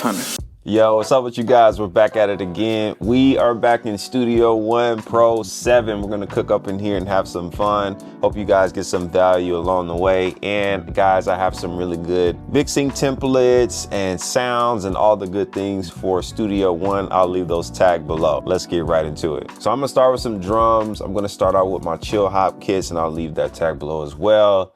DistroKid. Yo, what's up with you guys? We're back at it again. We are back in Studio One Pro 7. We're gonna cook up in here and have some fun. Hope you guys get some value along the way. And guys, I have some really good mixing templates and sounds and all the good things for Studio One. I'll leave those tagged below. Let's get right into it. So I'm gonna start with some drums. I'm gonna start out with my chill hop kits and I'll leave that tag below as well.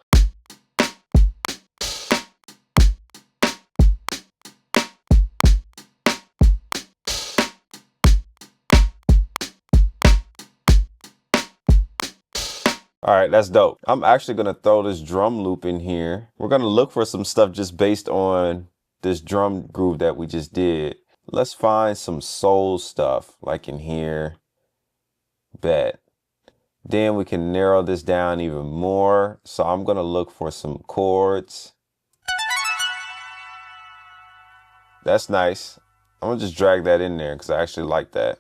All right, that's dope. I'm actually gonna throw this drum loop in here. We're gonna look for some stuff just based on this drum groove that we just did. Let's find some soul stuff like in here. Bet. Then we can narrow this down even more. So I'm gonna look for some chords. That's nice. I'm gonna just drag that in there because I actually like that.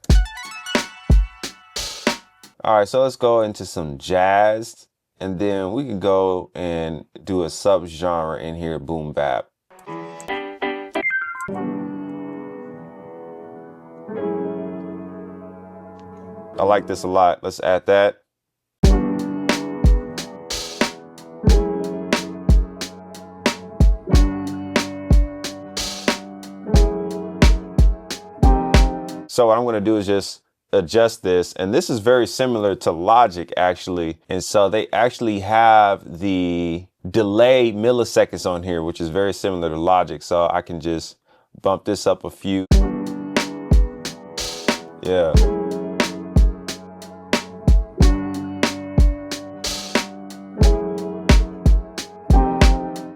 All right, so let's go into some jazz, and then we can go and do a sub-genre in here, boom bap. I like this a lot. Let's add that. So what I'm gonna do is just adjust this, and this is very similar to Logic actually, and so they actually have the delay milliseconds on here, which is very similar to Logic, so I can just bump this up a few. Yeah.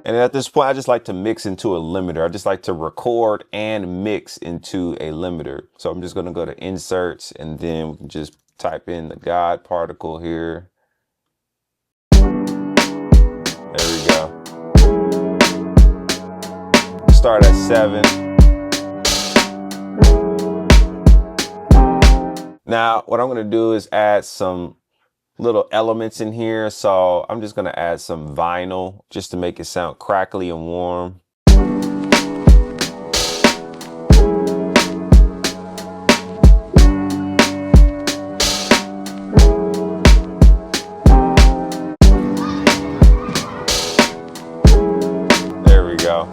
And at this point, I just like to mix into a limiter. I just like to record and mix into a limiter. So I'm just gonna go to inserts and then we can just type in the God particle here. There we go. Start at 7. Now, what I'm gonna do is add some little elements in here. So I'm just gonna add some vinyl just to make it sound crackly and warm. There we go.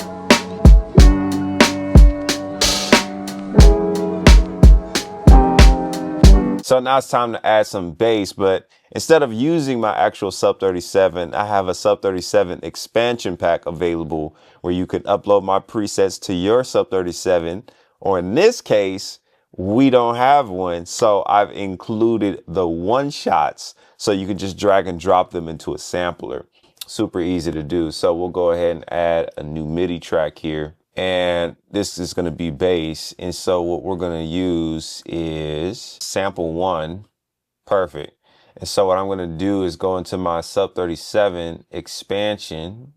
So now it's time to add some bass, but instead of using my actual Sub 37, I have a Sub 37 expansion pack available where you can upload my presets to your Sub 37, or in this case, we don't have one. So I've included the one shots so you can just drag and drop them into a sampler. Super easy to do. So we'll go ahead and add a new MIDI track here. And this is going to be bass. And so what we're going to use is sample 1. Perfect. And so what I'm going to do is go into my Sub 37 expansion.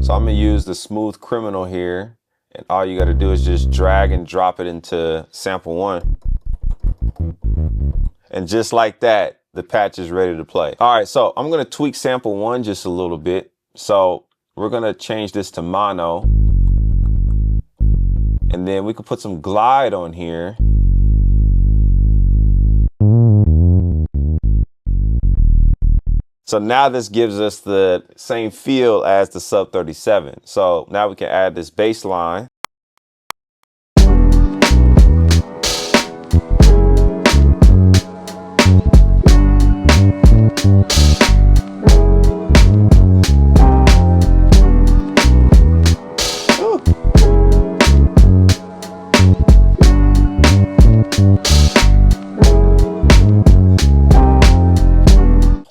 So I'm going to use the Smooth Criminal here. And all you got to do is just drag and drop it into sample 1. And just like that, the patch is ready to play. All right, so I'm gonna tweak sample 1 just a little bit. So we're gonna change this to mono. And then we could put some glide on here. So now this gives us the same feel as the Sub 37. So now we can add this bass line.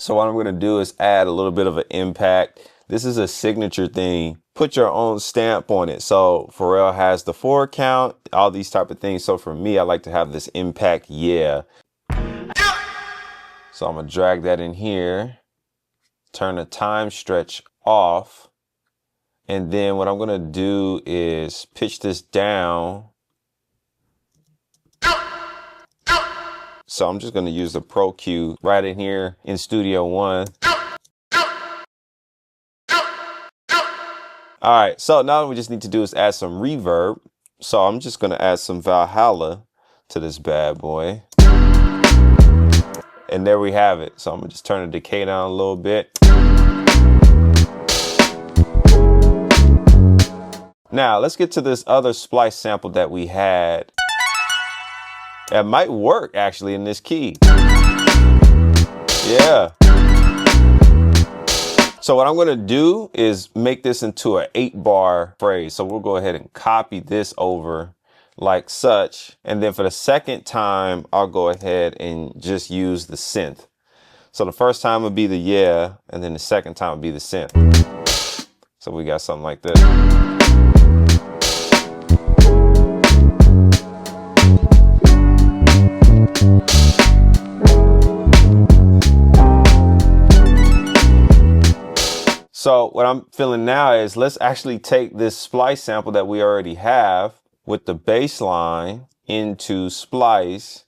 So what I'm going to do is add a little bit of an impact. This is a signature thing. Put your own stamp on it. So Pharrell has the 4 count, all these type of things. So for me, I like to have this impact. Yeah. So I'm going to drag that in here, turn the time stretch off. And then what I'm going to do is pitch this down. So I'm just going to use the Pro Q right in here in Studio One. All right, so now what we just need to do is add some reverb. So I'm just gonna add some Valhalla to this bad boy. And there we have it. So I'm gonna just turn the decay down a little bit. Now let's get to this other splice sample that we had. That might work actually in this key. Yeah. So what I'm gonna do is make this into an 8-bar phrase. So we'll go ahead and copy this over like such. And then for the second time, I'll go ahead and just use the synth. So the first time would be the yeah, and then the second time would be the synth. So we got something like this. So what I'm feeling now is let's actually take this splice sample that we already have with the bass line into splice.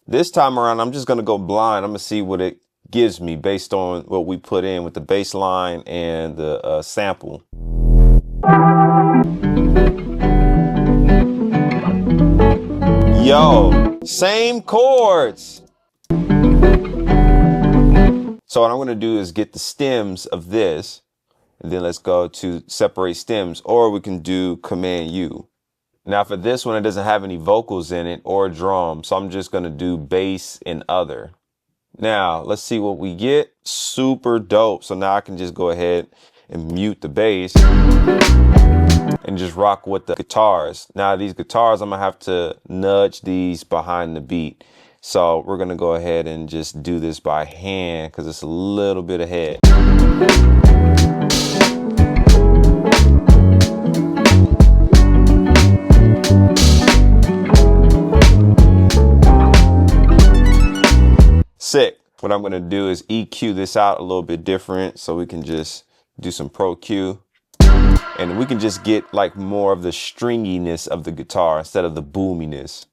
This time around, I'm just gonna go blind. I'm gonna see what it gives me based on what we put in with the bass line and the sample. Yo, same chords. So what I'm gonna do is get the stems of this, and then let's go to separate stems, or we can do Command U. Now for this one, it doesn't have any vocals in it or drum, so I'm just gonna do bass and other. Now let's see what we get. Super dope. So now I can just go ahead and mute the bass and just rock with the guitars. Now these guitars, I'm gonna have to nudge these behind the beat. So we're gonna go ahead and just do this by hand because it's a little bit ahead. Sick. What I'm gonna do is EQ this out a little bit different so we can just do some Pro Q. And we can just get like more of the stringiness of the guitar instead of the boominess.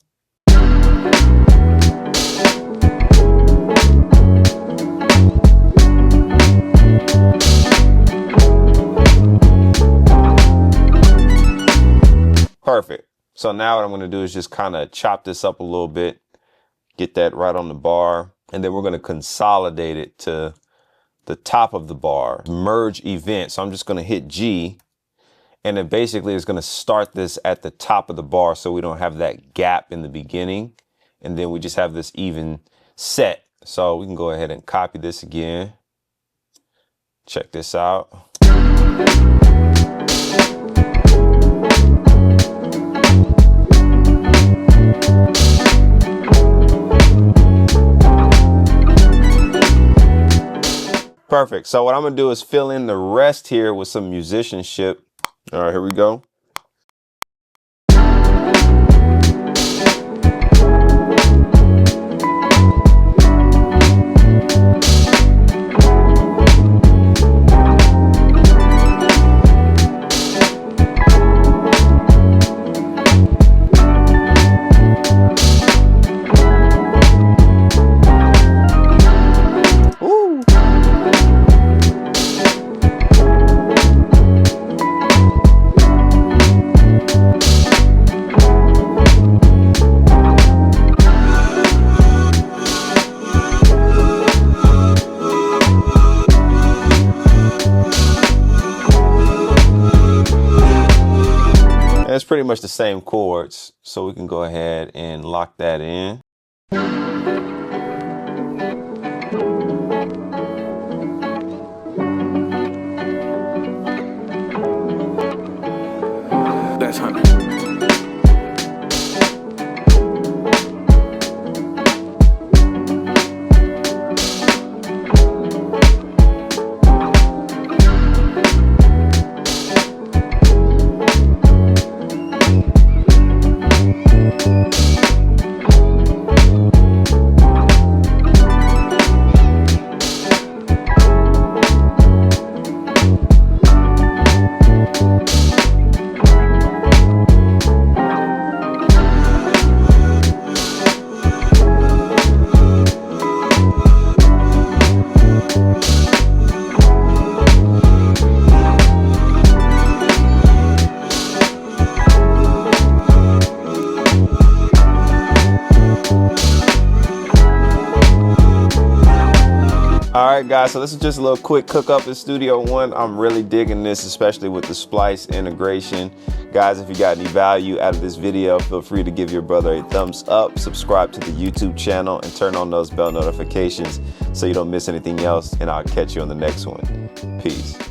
Perfect. So now what I'm going to do is just kind of chop this up a little bit, get that right on the bar, and then we're going to consolidate it to the top of the bar, merge event. So I'm just going to hit G, and it basically is going to start this at the top of the bar so we don't have that gap in the beginning, and then we just have this even set. So we can go ahead and copy this again. Check this out. Perfect. So what I'm gonna do is fill in the rest here with some musicianship. All right, here we go. It's pretty much the same chords, so we can go ahead and lock that in. That's Hunter. right, guys, so this is just a little quick cook up in Studio One. I'm really digging this, especially with the splice integration. Guys, if you got any value out of this video, feel free to give your brother a thumbs up, subscribe to the YouTube channel, and turn on those bell notifications so you don't miss anything else, and I'll catch you on the next one. Peace.